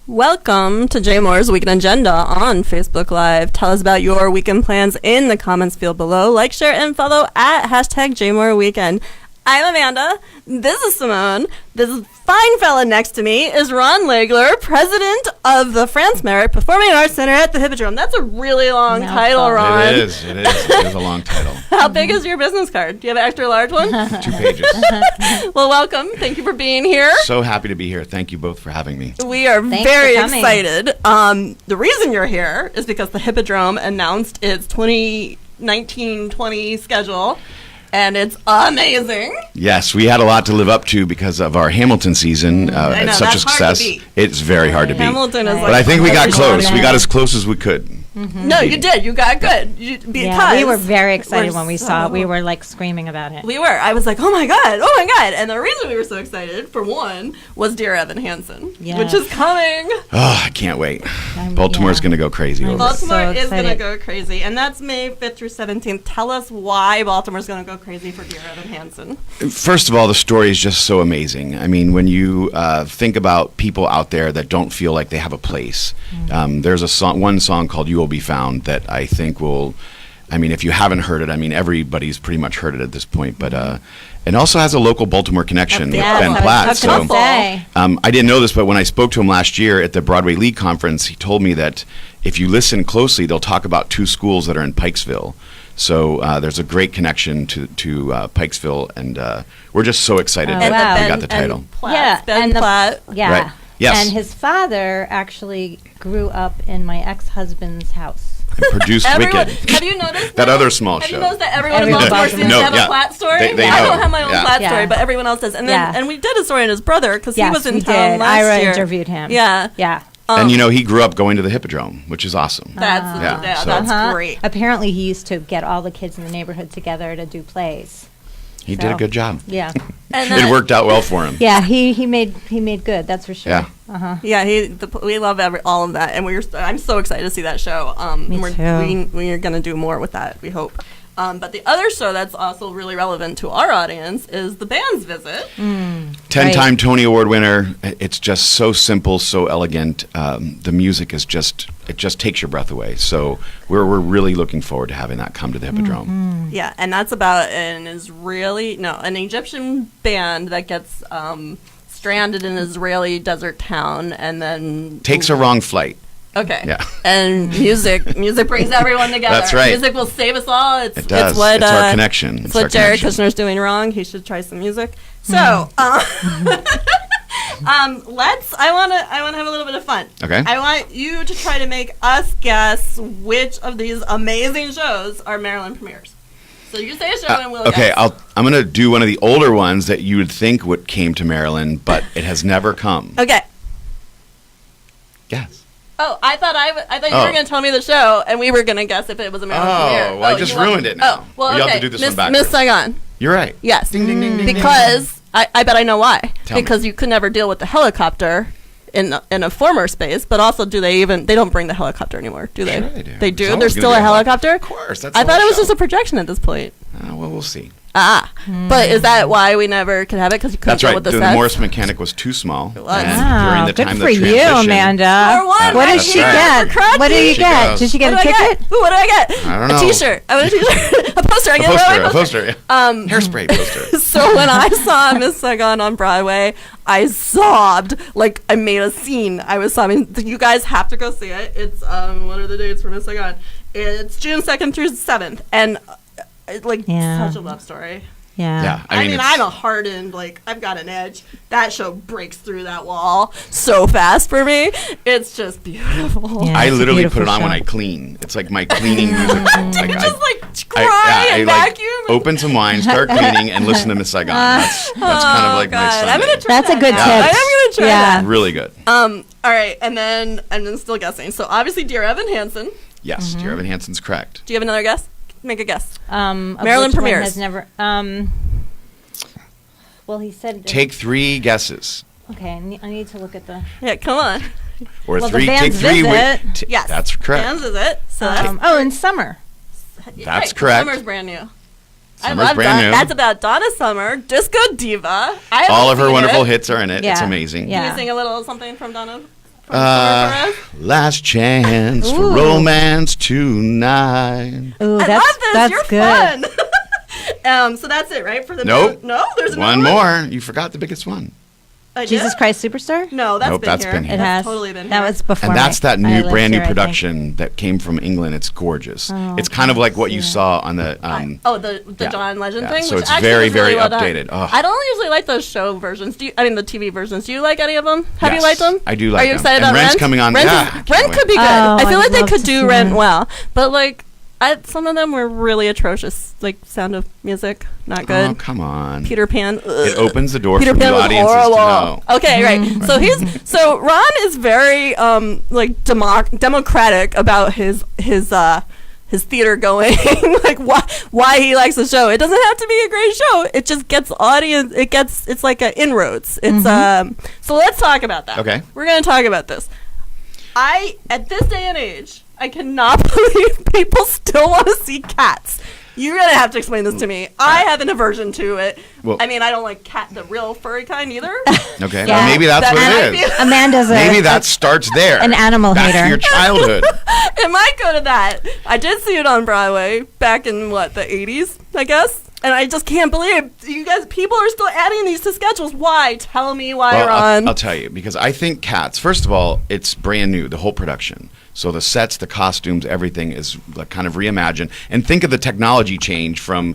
Welcome to Jay Moore's Weekend Agenda on Facebook Live. Tell us about your weekend plans in the comments field below. Like, share, and follow at hashtag JayMooreWeekend. I'm Amanda. This is Simone. This fine fella next to me is Ron Legler, president of the France-Merrick Performing Arts Center at the Hippodrome. That's a really long title, Ron. It is a long title. How big is your business card? Do you have an extra large one? 2 pages. Well, welcome. Thank you for being here. So happy to be here. Thank you both for having me. We are very excited. The reason you're here is because the Hippodrome announced its 2019-20 schedule. And it's amazing. Yes, we had a lot to live up to because of our Hamilton season. It's such a success. It's very hard to beat. Hamilton is but I think we got close. We got as close as we could. Mm-hmm. No, you did. You got good. We were very excited when we saw it. We were like screaming about it. We were. I was like, oh my God. And the reason we were so excited, for one, was Dear Evan Hansen, which is coming. Oh, I can't wait. Baltimore's going to go crazy over it. Baltimore is going to go crazy. And that's May 5th through 17th. Tell us why Baltimore's going to go crazy for Dear Evan Hansen. First of all, the story is just so amazing. I mean, when you think about people out there that don't feel like they have a place, there's one song called You Will Be Found that I think will, I mean, if you haven't heard it, I mean, everybody's pretty much heard it at this point, but it also has a local Baltimore connection with Ben Platt. So I didn't know this, but when I spoke to him last year at the Broadway League Conference, he told me that if you listen closely, they'll talk about 2 schools that are in Pikesville. So there's a great connection to Pikesville, and we're just so excited that we got the title. Ben Platt. Right. Yes. And his father actually grew up in my ex-husband's house. And produced Wicked. Have you noticed that other small show? Have you noticed that everyone in Baltimore seems to have a Platt story? They I don't have my own Platt story, but everyone else does. And then and we did a story on his brother because he was in town last year. I interviewed him. Yeah. And he grew up going to the Hippodrome, which is awesome. That's great. Apparently, he used to get all the kids in the neighborhood together to do plays. He did a good job. Yeah, it worked out well for him. Yeah, he made good. That's for sure. Yeah, we love all of that, and I'm so excited to see that show. Me too. We're going to do more with that. We hope. But the other show that's also really relevant to our audience is The Band's Visit. 10-time Tony Award winner. It's just so simple, so elegant. The music is it just takes your breath away. So we're really looking forward to having that come to the Hippodrome. Yeah, and that's about an Egyptian band that gets stranded in an Israeli desert town and then takes a wrong flight. Okay. Yeah. And music brings everyone together. That's right. Music will save us all. It does. It's our connection. It's what Jared Kushner's doing wrong. He should try some music. So, I want to have a little bit of fun. Okay. I want you to try to make us guess which of these amazing shows are Maryland premieres. So you say a show and we'll guess. Okay, I'm going to do one of the older ones that you would think came to Maryland, but it has never come. Okay. Guess. Oh, I thought you were going to tell me the show, and we were going to guess if it was a Maryland premiere. Well, I just ruined it now. Oh, well, okay. You have to do this one backwards. Miss Saigon. You're right. Yes. Ding, ding, ding, ding. Because I bet I know why. Tell because me. You could never deal with the helicopter in a former space, but also they don't bring the helicopter anymore, do they? Sure they do. They do? There's still a helicopter? Of course. I thought it was just a projection at this point. Well, we'll see. But is that why we never could have it? Because you couldn't deal with the sets? The Morris Mechanic was too small. It was. During the good time for of the you, Amanda. What did she get? What did you get? Did she get a ticket? What did I get? I don't know. A T-shirt. I want a T-shirt. A poster. I get a poster. Hairspray poster. So when I saw Miss Saigon on Broadway, I sobbed. Like, I made a scene. I was sobbing. You guys have to go see it. It's, what are the dates for Miss Saigon? It's June 2nd through 7th. And, such a love story. Yeah. I mean, I'm a hardened, I've got an edge. That show breaks through that wall so fast for me. It's just beautiful. Yeah, I literally put it on when I clean. It's like my cleaning music. Cry and vacuum. Open some wine, start cleaning, and listen to Miss Saigon. That's kind of like my Sunday. I'm gonna try That's a good tip. I'm going to try that. Really good. All right, and then I'm still guessing. So obviously Dear Evan Hansen. Yes, Dear Evan Hansen's correct. Do you have another guess? Make a guess. Maryland premieres. Has never. Well, he said. Take 3 guesses. Okay, I need to look at the. Yeah, come on. Or well, 3. Take 3. Yes, that's correct. Band's Visit. So in summer. That's correct. Summer's brand new. Summer's brand new. That's about Donna Summer, Disco Diva. All of her wonderful hits are in it. Yeah. It's amazing. Yeah. Can you sing a little something from Donna? Last chance for romance tonight. Ooh, I love this. that's You're good. fun. So that's it, right? For the Nope. No, there's one another more. You forgot the biggest one. I Jesus did? Christ Superstar? No, that's Nope, been that's here. been here. It That's has. totally been That here. was before. And that's that my new list brand new here, I think. production that came from England. It's gorgeous. Oh, it's kind of like what you yeah. saw on the. the yeah, John Legend yeah. thing. So which it's actually very, was really very well done. updated. Ugh. I don't usually like those show versions. The TV versions. Do you like any of them? Have you Yes, liked them? I do like Are you them. excited And about Rent's Rent? coming on. Rent, Yeah, I is- can't Rent wait. could be good. Oh, I feel I'd like they love could to do see Rent Rent. well, but like. Some of them were really atrocious, like Sound of Music, not good. Oh, come on. Peter Pan. It opens the door Peter for Pan new was audiences horrible. to know. Okay, right. So Ron is very like democratic about his theater going, like why he likes the show. It doesn't have to be a great show. It just gets audience. It's like an inroads. It's So let's talk about that. Okay. We're gonna talk about this. At this day and age, I cannot believe people still want to see Cats. You're gonna have to explain this to me. I have an aversion to it. Well- I mean, I don't like the real furry kind either. Okay, Yeah. well, maybe that's That what might it be- is. Amanda's Maybe that starts there. an animal Back hater. to your childhood. It might go to that. I did see it on Broadway back in the 80s, I guess. And I just can't believe you guys. People are still adding these to schedules. Why? Tell me why, Well, Ron. I'll tell you, because I think Cats, first of all, it's brand new, the whole production. So the sets, the costumes, everything is like kind of reimagined. And think of the technology change from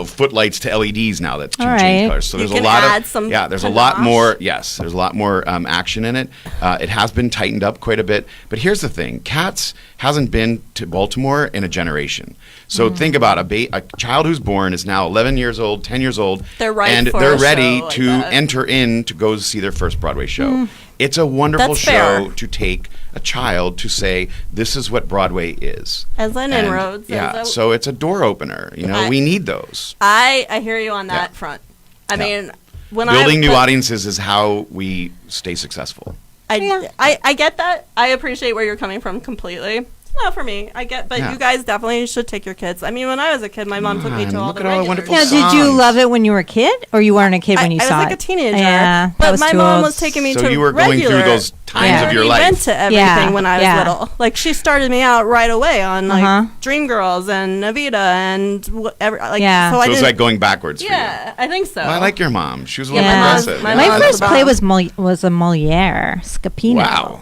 footlights to LEDs now that's All change right. colors. So You there's a can lot add of some there's a lot panache. more. Yes, there's a lot more action in it. It has been tightened up quite a bit. But here's the thing: Cats hasn't been to Baltimore in a generation. So think about a child who's born is now 11 years old, 10 years old, They're ripe and for they're a ready show like to that. enter in to go see their first Broadway show. It's a wonderful That's show fair. to take a child to say, this is what Broadway is. As an And, inroads. Yeah, so it's a door opener. We need those. I hear you on that Yeah. front. I Yeah. mean, when Building new audiences is how we stay successful. I get that. I appreciate where you're coming from completely. It's not for me. But Yeah. you guys definitely should take your kids. I mean, when I was a kid, my mom took me to Come on, all look the at all the regulars. wonderful Now, did you songs. love it when you were a kid, or you weren't a kid when you I saw was it? like a teenager. Yeah, that but was my too mom old. was taking me So to you were going through regular. those times Yeah. of your We life. went to everything Yeah, when I was yeah. little. Like she started me out right away on like Uh-huh. Dreamgirls and Evita and whatever. Like Yeah. so So I it was didn't. like going backwards for you. Yeah, I think so. Well, I like your mom. She was a Yeah. little My mom's- aggressive. my My mom's first the play bomb. was a Moliere, Scapino. Wow.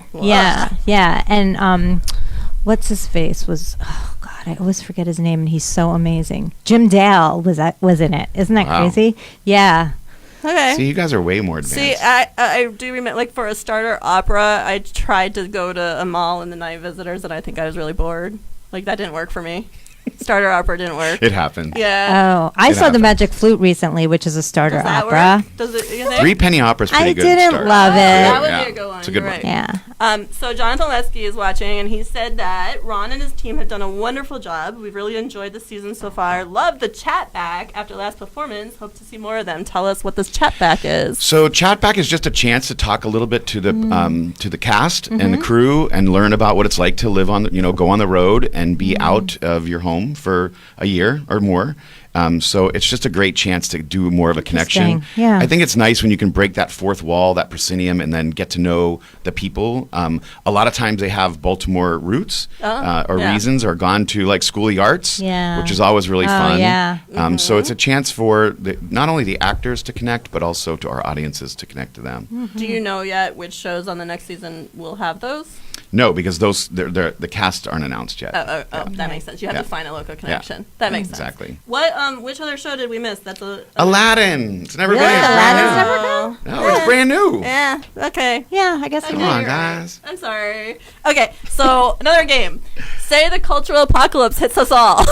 Yeah, and what's his face was. Oh God, I always forget his name, and he's so amazing. Jim Dale was in it. Isn't that Wow. crazy? Yeah. See, Okay. you guys are way more advanced. See, I do remember, like, for a starter opera, I tried to go to a mall in the Night Visitors, and I think I was really bored. Like, that didn't work for me. Starter opera didn't work. It happened. Yeah. Oh, I It saw the happened. Magic Flute recently, which is a starter Does that opera. work? Does it? You think? Three Penny Opera's pretty I good. didn't start. love it. That would Yeah. be a good one. It's a good You're one. right. Yeah. So Jonathan Lesky is watching, and he said that Ron and his team have done a wonderful job. We've really enjoyed the season so far. Love the chat back after last performance. Hope to see more of them. Tell us what this chat back is. So Chatback is just a chance to talk a little bit to the cast and Mm-hmm. the crew and learn about what it's like to live on, go on the road and be out of your home for a year or more. So it's just a great chance to do more of a connection. Interesting. Yeah. I think it's nice when you can break that fourth wall, that proscenium, and then get to know the people. A lot of times they have Baltimore roots or yeah. reasons, or gone to like School of the Arts, Yeah. which is always really Oh, fun. yeah. So it's a chance for not only the actors to connect, but also to our audiences to connect to them. Do you know yet which shows on the next season will have those? No, because the casts aren't announced yet. Oh, that makes sense. You have Yeah. to find a local connection. That makes sense. Exactly. Which other show did we miss? That's Aladdin. It's never been. Really? It's Aladdin's brand never new. No, it's brand new. Yeah. Okay. Yeah, I guess Okay, it Come on, you're right. guys. I'm sorry. Okay, so another game. Say the cultural apocalypse hits us all.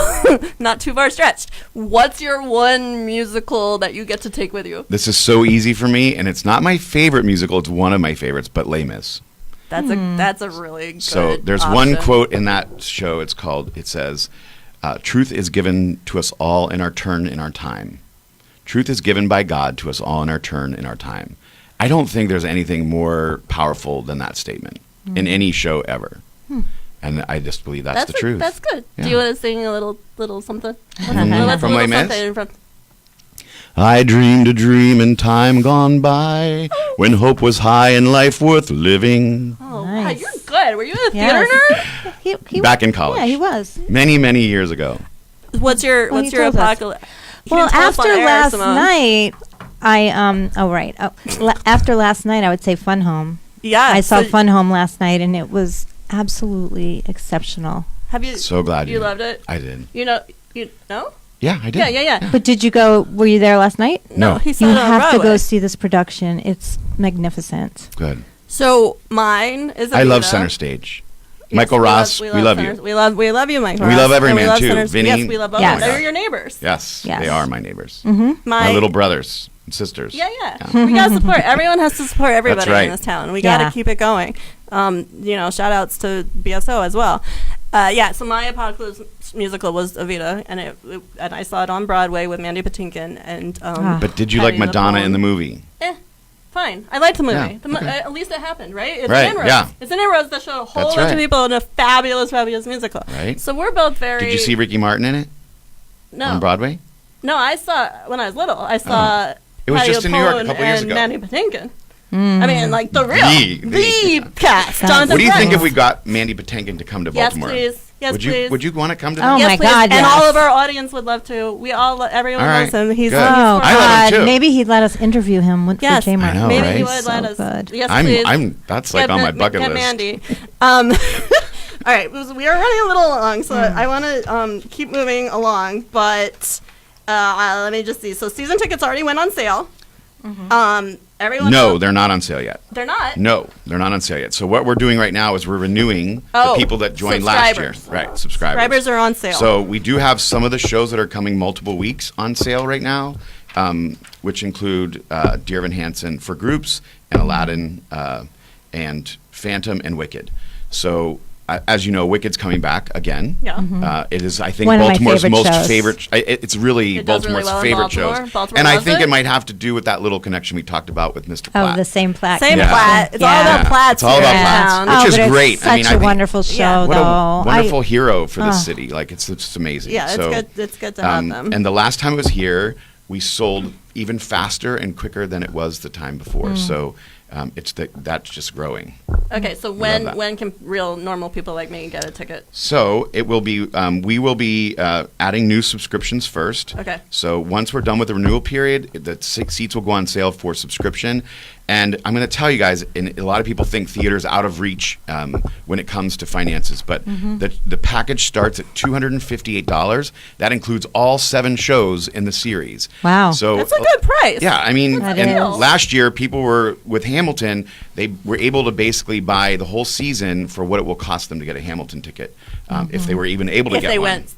Not too far stretched. What's your one musical that you get to take with you? This is so easy for me, and it's not my favorite musical. It's one of my favorites, but Les Mis. That's a really good So there's option. one quote in that show. It says, "Truth is given to us all in our turn in our time. Truth is given by God to us all in our turn in our time." I don't think there's anything more powerful than that statement in any show ever. And I just believe that's the truth. That's good. Yeah. Do you want to sing a little something? From Les Mis? Mis? I dreamed a dream in time gone by when hope was high and life worth living. Were you a theater nerd? He Back in college. Yeah, he was. Many, many years ago. What's your Well, he told us. apocalypse? Well, after last night, after last night, I would say Fun Home. Yeah, I saw Fun Home last night, and it was absolutely exceptional. Have you? So glad you loved it. I did. You know? Yeah, I did. Yeah. But did you go? Were you there last night? No. He saw You it on have to Broadway. go see this production. It's magnificent. Good. So mine is. I love Evita. Center Stage. Yes, Michael Ross, we love you. We love you, Michael. We Ross. love every And we man, love too. Center- Vinny. Yes, we love both. Yes. They're your neighbors. Yes, Yes. they are my neighbors. Mm-hmm. My little brothers and sisters. Yeah. We gotta support. Everyone has to support everybody That's right. in this town. We gotta keep it going. Shout outs to BSO as well. So my apocalypse musical was Evita, and and I saw it on Broadway with Mandy Patinkin and. But did you Patty like Madonna LaPone. in the movie? Fine. I liked the movie. Yeah, okay. At least it happened, right? It's Right, an inroads. yeah. It's an inroads that showed a whole That's bunch of right. people in a fabulous, fabulous musical. Right. So we're both very. Did you see Ricky Martin in it? No. On Broadway? No, I saw when I was little. I saw. It was Patty just in New York a LaPone couple years and ago. Mandy Patinkin. I mean, like the real, The cast. What Jonathan What do you think Pryce. if we got Mandy Patinkin to come to Yes, Baltimore? please. Yes, would please. Would you want to come to Oh, that? Yes, my please. God, And yes. all of our audience would love to. We all, everyone All right, loves him. He's good. Oh, I love him God. too. Maybe he'd let us interview him for Yes, J. I Martin. know, maybe right? he would let So us. good. Yes, please. That's like on my bucket get list. Mandy. All right, we are running a little long, so I want to keep moving along. But let me just see. So season tickets already went on sale. Everyone. No, they're not on sale yet. they're not. No, they're not on sale yet. So what we're doing right now is we're renewing the people that joined last year. subscribers. Right, subscribers. Subscribers are on sale. So we do have some of the shows that are coming multiple weeks on sale right now, which include Dear Evan Hansen for groups and Aladdin and Phantom and Wicked. So as you know, Wicked's coming back again. Yeah. It is, I think, One of my Baltimore's favorite most shows. favorite. It's really It does really Baltimore's well in favorite Baltimore. shows. Baltimore And I loves think it. it might have to do with that little connection we talked about with Mr. Platt. Oh, the same plaque. Same Yeah. Platt. It's all Yeah. about Platt. It's all about Platt, Oh, which is but it's great. Such I mean, I a think- wonderful show, Yeah. What though. a wonderful hero for this city. Like, it's amazing. Yeah, So, it's good to have them. And the last time it was here, we sold even faster and quicker than it was the time before. So that's just growing. Okay, so Love that. when can real normal people like me get a ticket? So it will be. We will be adding new subscriptions first. Okay. So once we're done with the renewal period, the seats will go on sale for subscription. And I'm going to tell you guys, and a lot of people think theater's out of reach when it comes to finances, but the package starts at $258. That includes all 7 shows in the series. Wow. So That's a good price. Yeah, I mean, That and is. last year people were with Hamilton. They were able to basically buy the whole season for what it will cost them to get a Hamilton ticket, if they were even able to If get they one. went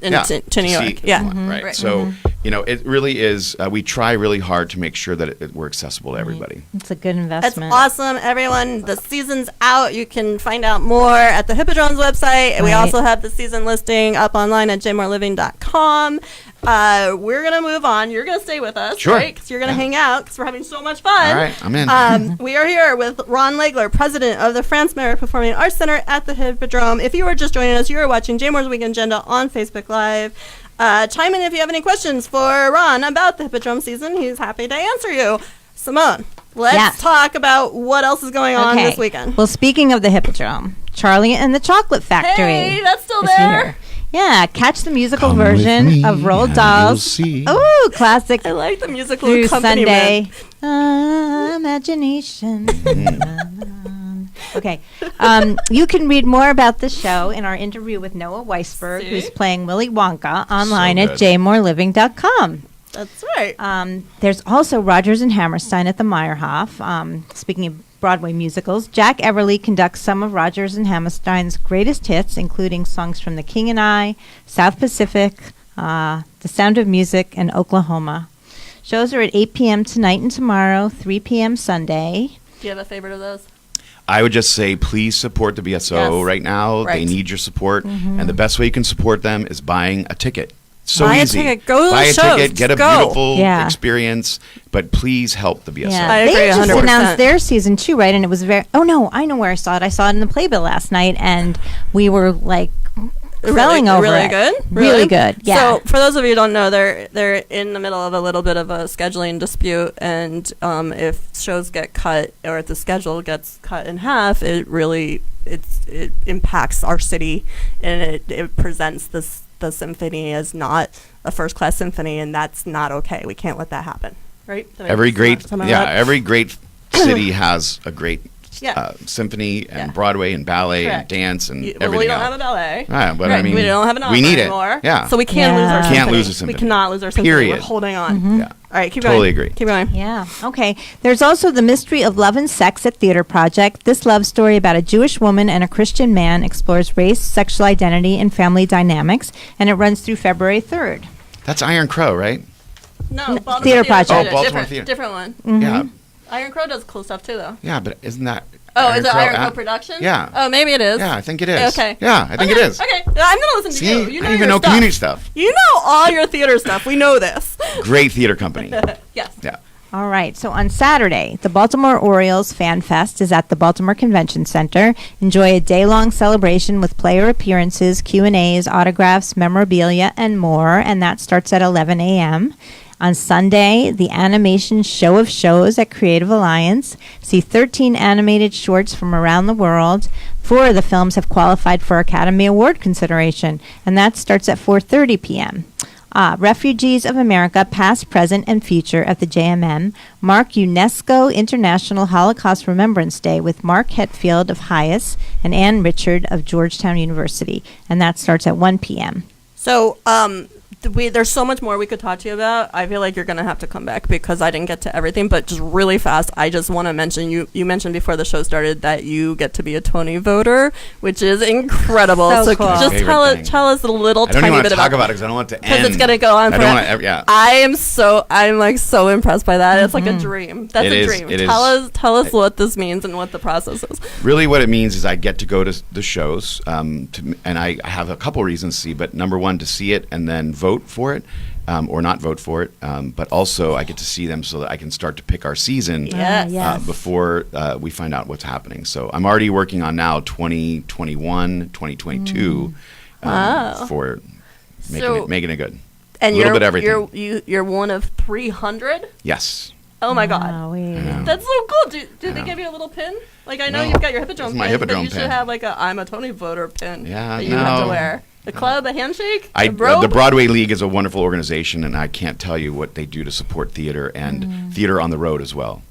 to New see York. Yeah. one, right. Right. So it really is. We try really hard to make sure that we're accessible to everybody. It's a good That's investment. awesome, everyone. The season's out. You can find out more at the Hippodrome's website. And we Right. also have the season listing up online at jmoreliving.com. We're going to move on. You're going to stay with us, Sure. right? Because you're going to hang out because we're having so much fun. All right, I'm in. We are here with Ron Legler, president of the France-Merrick Performing Arts Center at the Hippodrome. If you are just joining us, you are watching J-More's Weekend Agenda on Facebook Live. Chime in if you have any questions for Ron about the Hippodrome season. He's happy to answer you. Simone, let's Yes. talk about what else is going on Okay. this weekend. Well, speaking of the Hippodrome, Charlie and the Chocolate Factory. Hey, that's still is there. here. Yeah, catch the musical Come with version me of Roald and Dahl's. you'll see. Ooh, classic I like the musical through accompaniment. Sunday. Imagination. Okay. You can read more about this show in our interview with Noah Weisberg, See? who's playing Willy Wonka, online So at good. jmoreliving.com. That's right. There's also Rodgers and Hammerstein at the Meyerhoff. Speaking of Broadway musicals, Jack Everly conducts some of Rodgers and Hammerstein's greatest hits, including songs from The King and I, South Pacific, The Sound of Music, and Oklahoma. Shows are at 8 p.m. tonight and tomorrow, 3 p.m. Sunday. Do you have a favorite of those? I would just say, please support the BSO Yes. right now. Right. They need your support, and the best way you can support them is buying a ticket. So Buy a easy. ticket. Go to the Buy a shows. ticket. Get a Go. beautiful Yeah. experience, but please help the BSO. Yeah, I they agree just 100%. announced their season 2, right? And it was very. Oh no, I know where I saw it. I saw it in the Playbill last night, and we were like selling over really it. good, Really good. Yeah. So for those of you who don't know, they're in the middle of a little bit of a scheduling dispute, and if shows get cut or if the schedule gets cut in half, it impacts our city, and it presents the symphony as not a first class symphony, and that's not okay. We can't let that happen. Right? Every great city has a great symphony and Broadway and ballet and dance and everything. We don't else. have a ballet. Right, but I mean, we don't have an opera we need anymore. it. Yeah. So we can't lose our symphony. Can't lose a symphony. We cannot lose our symphony. Period. We're holding on. Mm-hmm. Yeah. All right, keep Totally going. agree. Keep going. Yeah. Okay. There's also the Mystery of Love and Sex at Theater Project. This love story about a Jewish woman and a Christian man explores race, sexual identity, and family dynamics, and it runs through February 3rd. That's Iron Crow, right? No, Baltimore Theater Project. Oh, Baltimore Theater. Different one. Mm-hmm. Yeah. Iron Crow does cool stuff too, though. Yeah, but isn't that? Oh, is it Iron Crow out- production? Yeah. Oh, maybe it is. Yeah, I think it is. Okay. Yeah, I think it is. Okay, I'm gonna listen to See, you. I You know don't even your know stuff. community stuff. You know all your theater stuff. We know this. Great theater company. Yes. Yeah. All right. So on Saturday, the Baltimore Orioles Fan Fest is at the Baltimore Convention Center. Enjoy a day-long celebration with player appearances, Q&As, autographs, memorabilia, and more. And that starts at 11 a.m. On Sunday, the Animation Show of Shows at Creative Alliance. See 13 animated shorts from around the world. 4 of the films have qualified for Academy Award consideration, and that starts at 4:30 p.m. Refugees of America, Past, Present, and Future at the JMM mark UNESCO International Holocaust Remembrance Day with Mark Hetfield of Hayes and Ann Richard of Georgetown University, and that starts at 1 p.m. So, there's so much more we could talk to you about. I feel like you're going to have to come back because I didn't get to everything. But just really fast, I just want to mention, you mentioned before the show started that you get to be a Tony voter, which is incredible. So cool. Just tell us a little I don't tiny even want bit to talk about about it because I don't want it to end. because it's going to go on I forever. don't want to. Yeah. I'm like so impressed by that. It's like a dream. That's It a is, dream. it Tell us what this means and what the process is. Really, what it means is I get to go to the shows, and I have a couple reasons to see. But number one, to see it and then vote for it, or not vote for it. But also, I get to see them so that I can start to pick our season Yes. before we find out what's happening. So I'm already working on now 2021, 2022 for making it good. And a little bit of everything. You're one of 300. Yes. Oh my God. Yeah. That's so cool. Did they give you a little pin? Like, I know No. you've got your Hippodrome This is pin, my Hippodrome but you should pin. have like a I'm a Tony voter pin Yeah, that you have to no. wear. The club, a handshake, The robe? Broadway League is a wonderful organization, and I can't tell you what they do to support theater and theater on the road as well.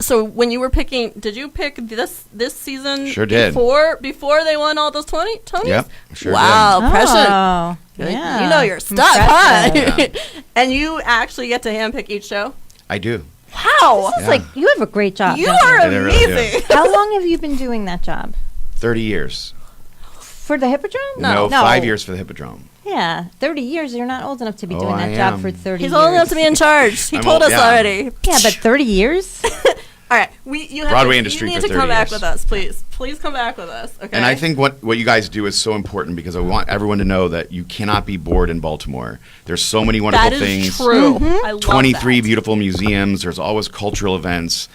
So when you were picking, did you pick this season? Sure did. Before they won all those Tonys? Yep, sure wow, did. prescient. Oh, yeah. You know your stuff, huh? Impressive. Yeah. And you actually get to handpick each show? I do. Wow. It's like you have a great job. You don't are I really do. amazing. How long have you been doing that job? 30 years. For the Hippodrome? No, 5 years for the Hippodrome. Yeah, 30 years. You're not old enough to be Oh, doing I that job am. for 30 He's years. old enough to be in charge. He I'm told old, us yeah. already. Yeah, but 30 years? All right, you have Broadway to, industry you need for to come 30 back years. with us, please. Please come back with us. Okay. And I think what you guys do is so important because I want everyone to know that you cannot be bored in Baltimore. There's so many wonderful that is things. true. I love 23 that. beautiful museums. There's always cultural events.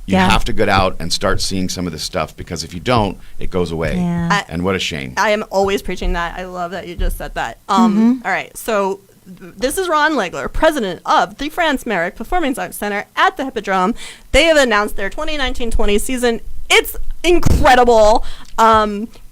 You Yeah. have to get out and start seeing some of this stuff because if you don't, it goes away. Yeah. And what a shame. I am always preaching that. I love that you just said that. All right, so this is Ron Legler, president of the France-Merrick Performing Arts Center at the Hippodrome. They have announced their 2019-20 season. It's incredible.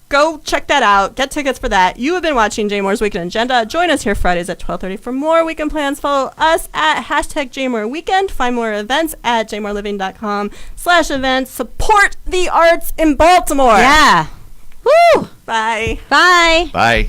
Go check that out. Get tickets for that. You have been watching Jay Moore's Weekend Agenda. Join us here Fridays at 12:30 for more weekend plans. Follow us at #JayMooreWeekend. Find more events at jaymooreliving.com/events. Support the arts in Baltimore. Yeah. Woo! Bye. Bye. Bye.